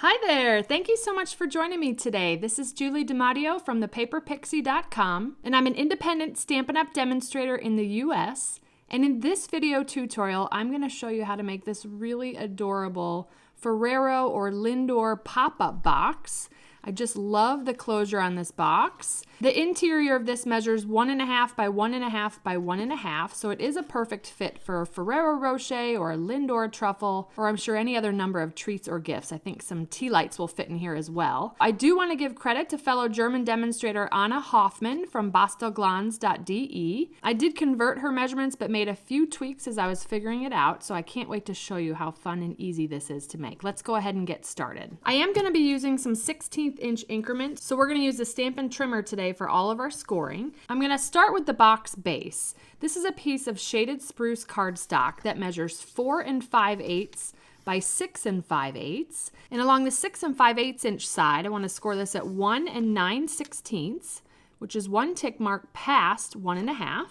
Hi there! Thank you so much for joining me today. This is Julie DiMatteo from thepaperpixie.com, and I'm an independent Stampin' Up! Demonstrator in the US. And in this video tutorial, I'm going to show you how to make this really adorable Ferrero or Lindor pop-up box. I just love the closure on this box. The interior of this measures 1.5 by 1.5 by 1.5, so it is a perfect fit for Ferrero Rocher or Lindor truffle, or I'm sure any other number of treats or gifts. I think some tea lights will fit in here as well. I do want to give credit to fellow German demonstrator Anna Hoffman from bastelglanz.de. I did convert her measurements but made a few tweaks as I was figuring it out, so I can't wait to show you how fun and easy this is to make. Let's go ahead and get started. I am going to be using some 1/16" increments, so we're going to use the Stampin' trimmer today for all of our scoring. I'm going to start with the box base. This is a piece of shaded spruce cardstock that measures 4 5/8 by 6 5/8. And along the 6 5/8 inch side, I want to score this at 1 9/16, which is 1 tick mark past 1.5,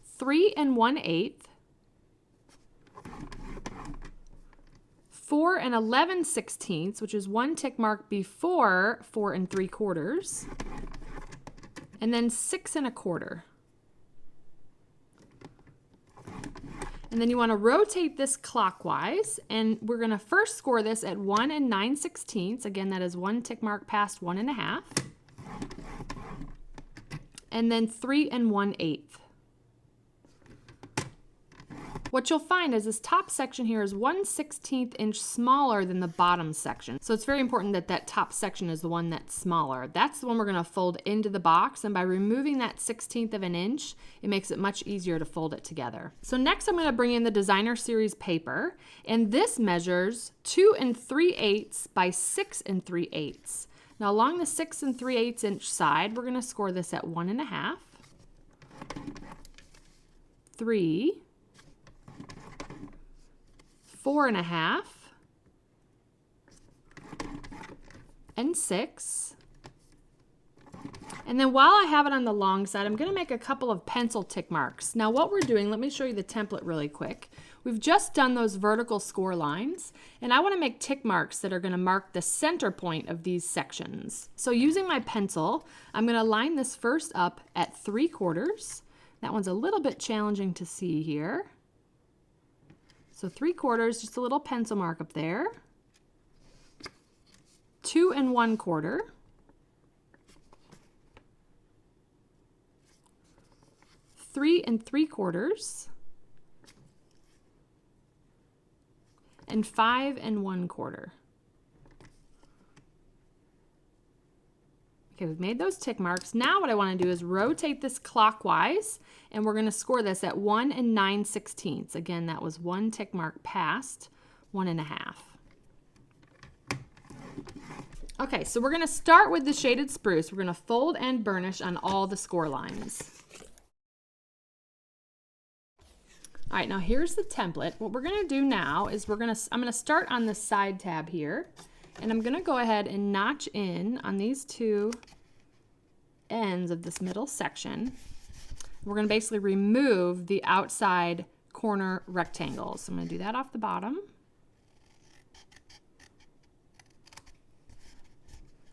3 1/8, 4 11/16, which is 1 tick mark before 4 3/4, and then 6 1/4. And then you want to rotate this clockwise, and we're going to first score this at 1 9/16. Again, that is 1 tick mark past 1.5, and then 3 1/8. What you'll find is this top section here is 1/16 inch smaller than the bottom section. So it's very important that that top section is the one that's smaller. That's the one we're going to fold into the box, and by removing that 1/16 of an inch, it makes it much easier to fold it together. So next I'm going to bring in the Designer Series paper, and this measures 2 3/8 by 6 3/8. Now along the 6 3/8 inch side, we're going to score this at 1.5, 3, 4.5, and 6. And then while I have it on the long side, I'm going to make a couple of pencil tick marks. Now what we're doing, let me show you the template really quick. We've just done those vertical score lines, and I want to make tick marks that are going to mark the center point of these sections. So using my pencil, I'm going to line this first up at 3/4. That one's a little bit challenging to see here. So 3/4, just a little pencil mark up there. 2 1/4. 3 3/4. And 5 1/4. Okay, we've made those tick marks. Now what I want to do is rotate this clockwise, and we're going to score this at 1 9/16. Again, that was 1 tick mark past 1.5. Okay, so we're going to start with the shaded spruce. We're going to fold and burnish on all the score lines. All right, now here's the template. What we're going to do now is I'm going to start on the side tab here, and I'm going to go ahead and notch in on these two ends of this middle section. We're going to basically remove the outside corner rectangles. So I'm going to do that off the bottom.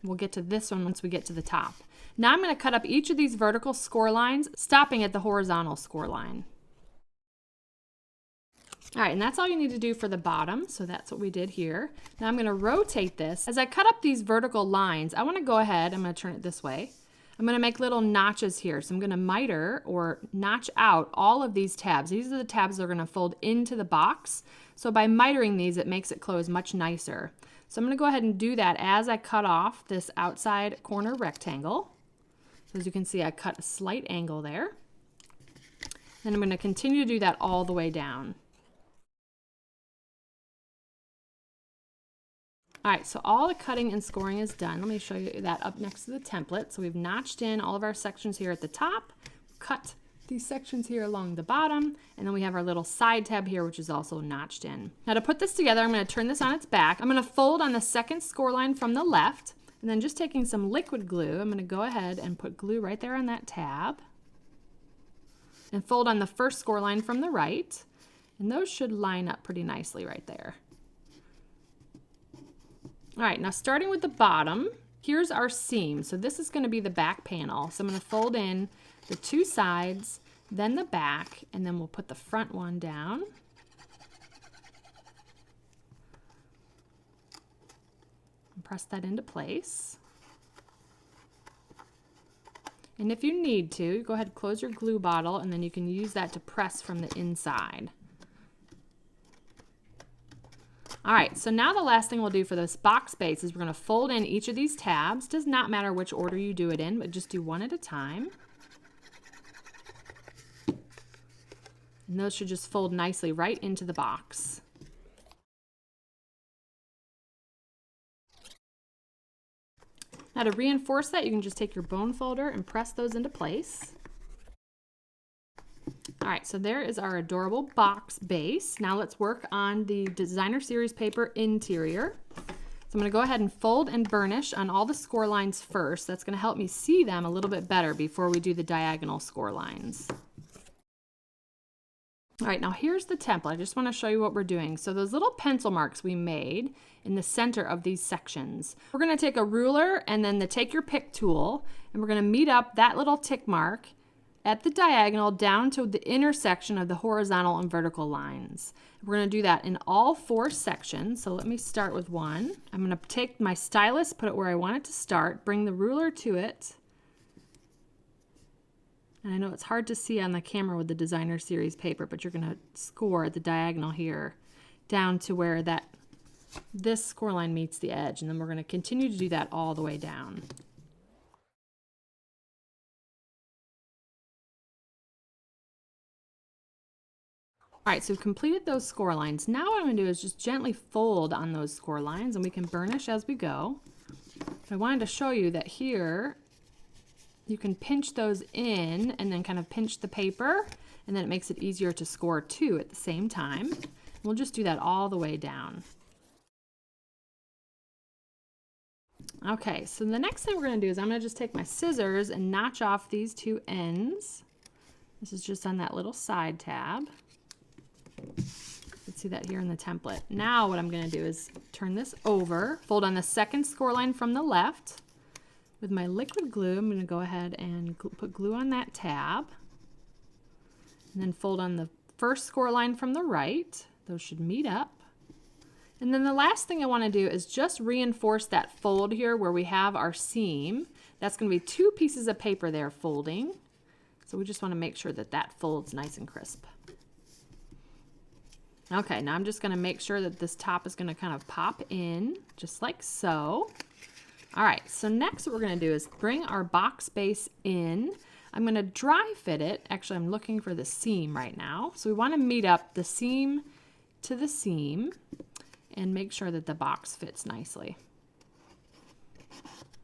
We'll get to this one once we get to the top. Now I'm going to cut up each of these vertical score lines, stopping at the horizontal score line. All right, and that's all you need to do for the bottom, so that's what we did here. Now I'm going to rotate this. As I cut up these vertical lines, I want to go ahead, I'm going to turn it this way. I'm going to make little notches here. So I'm going to miter or notch out all of these tabs. These are the tabs that are going to fold into the box. So by mitering these, it makes it close much nicer. So I'm going to go ahead and do that as I cut off this outside corner rectangle. So as you can see, I cut a slight angle there. Then I'm going to continue to do that all the way down. All right, so all the cutting and scoring is done. Let me show you that up next to the template. So we've notched in all of our sections here at the top, cut these sections here along the bottom, and then we have our little side tab here, which is also notched in. Now to put this together, I'm going to turn this on its back. I'm going to fold on the second score line from the left, and then just taking some liquid glue, I'm going to go ahead and put glue right there on that tab, and fold on the first score line from the right, and those should line up pretty nicely right there. All right, now starting with the bottom, here's our seam. So this is going to be the back panel. So I'm going to fold in the two sides, then the back, and then we'll put the front one down. And press that into place. And if you need to, go ahead and close your glue bottle, and then you can use that to press from the inside. All right, so now the last thing we'll do for this box base is we're going to fold in each of these tabs. Does not matter which order you do it in, but just do one at a time. And those should just fold nicely right into the box. Now to reinforce that, you can just take your bone folder and press those into place. All right, so there is our adorable box base. Now let's work on the designer series paper interior. So I'm going to go ahead and fold and burnish on all the score lines first. That's going to help me see them a little bit better before we do the diagonal score lines. All right, now here's the template. I just want to show you what we're doing. So those little pencil marks we made in the center of these sections, we're going to take a ruler and then the take your pick tool, and we're going to meet up that little tick mark at the diagonal down to the intersection of the horizontal and vertical lines. We're going to do that in all 4 sections. So let me start with one. I'm going to take my stylus, put it where I want it to start, bring the ruler to it. And I know it's hard to see on the camera with the designer series paper, but you're going to score at the diagonal here down to where this score line meets the edge. And then we're going to continue to do that all the way down. All right, so we've completed those score lines. Now what I'm going to do is just gently fold on those score lines, and we can burnish as we go. But I wanted to show you that here you can pinch those in and then kind of pinch the paper, and then it makes it easier to score too at the same time. We'll just do that all the way down. Okay, so the next thing we're going to do is I'm going to just take my scissors and notch off these 2 ends. This is just on that little side tab. You can see that here in the template. Now what I'm going to do is turn this over, fold on the second score line from the left. With my liquid glue, I'm going to go ahead and put glue on that tab. And then fold on the first score line from the right. Those should meet up. And then the last thing I want to do is just reinforce that fold here where we have our seam. That's going to be 2 pieces of paper there folding. So we just want to make sure that that folds nice and crisp. Okay, now I'm just going to make sure that this top is going to kind of pop in, just like so. All right, so next what we're going to do is bring our box base in. I'm going to dry fit it. Actually, I'm looking for the seam right now. So we want to meet up the seam to the seam and make sure that the box fits nicely.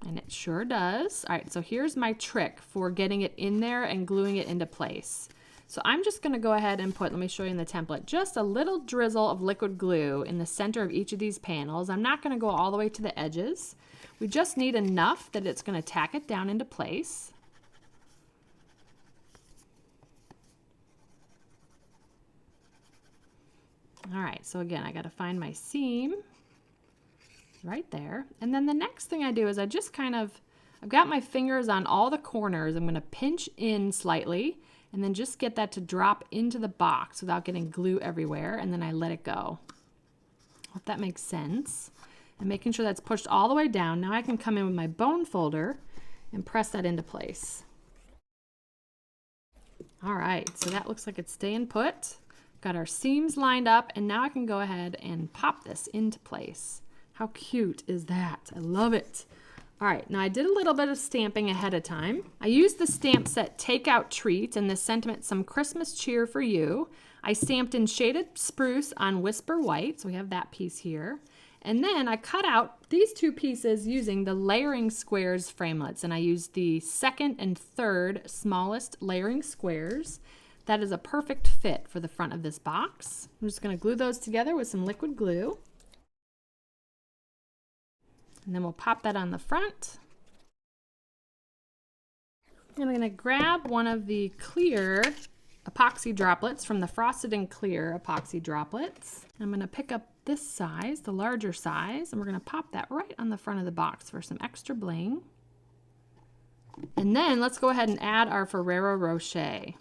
And it sure does. All right, so here's my trick for getting it in there and gluing it into place. So I'm just going to go ahead and put, let me show you in the template, just a little drizzle of liquid glue in the center of each of these panels. I'm not going to go all the way to the edges. We just need enough that it's going to tack it down into place. All right, so again, I got to find my seam right there. And then the next thing I do is I just I've got my fingers on all the corners. I'm going to pinch in slightly and then just get that to drop into the box without getting glue everywhere, and then I let it go. Hope that makes sense. And making sure that's pushed all the way down. Now I can come in with my bone folder and press that into place. All right, so that looks like it's staying put. Got our seams lined up, and now I can go ahead and pop this into place. How cute is that? I love it. All right, now I did a little bit of stamping ahead of time. I used the stamp set Takeout Treat and the sentiment Some Christmas Cheer for You. I stamped in Shaded Spruce on Whisper White, so we have that piece here. And then I cut out these 2 pieces using the layering squares framelits, and I used the 2nd and 3rd smallest layering squares. That is a perfect fit for the front of this box. I'm just going to glue those together with some liquid glue. And then we'll pop that on the front. And I'm going to grab one of the clear epoxy droplets from the Frosted and Clear epoxy droplets. I'm going to pick up this size, the larger size, and we're going to pop that right on the front of the box for some extra bling. And then let's go ahead and add our Ferrero Rocher.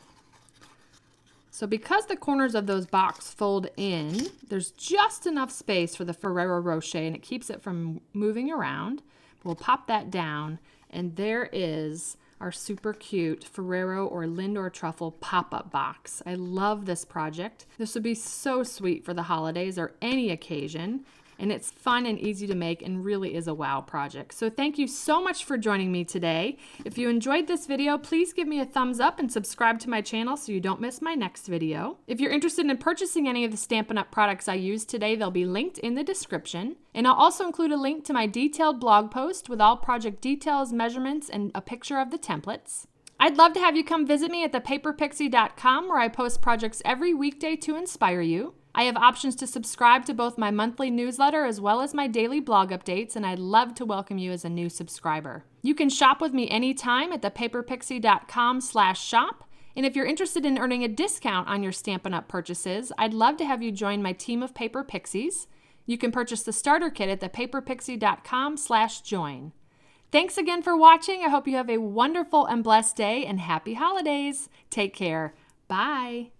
So because the corners of those boxes fold in, there's just enough space for the Ferrero Rocher and it keeps it from moving around. We'll pop that down and there is our super cute Ferrero or Lindor truffle pop-up box. I love this project. This would be so sweet for the holidays or any occasion. And it's fun and easy to make and really is a wow project. So thank you so much for joining me today. If you enjoyed this video, please give me a thumbs up and subscribe to my channel so you don't miss my next video. If you're interested in purchasing any of the Stampin' Up! Products I used today, they'll be linked in the description. And I'll also include a link to my detailed blog post with all project details, measurements, and a picture of the templates. I'd love to have you come visit me at thepaperpixie.com where I post projects every weekday to inspire you. I have options to subscribe to both my monthly newsletter as well as my daily blog updates, and I'd love to welcome you as a new subscriber. You can shop with me anytime at thepaperpixie.com/shop, and if you're interested in earning a discount on your Stampin' Up! Purchases, I'd love to have you join my team of Paper Pixies. You can purchase the starter kit at thepaperpixie.com/join. Thanks again for watching. I hope you have a wonderful and blessed day and happy holidays. Take care. Bye.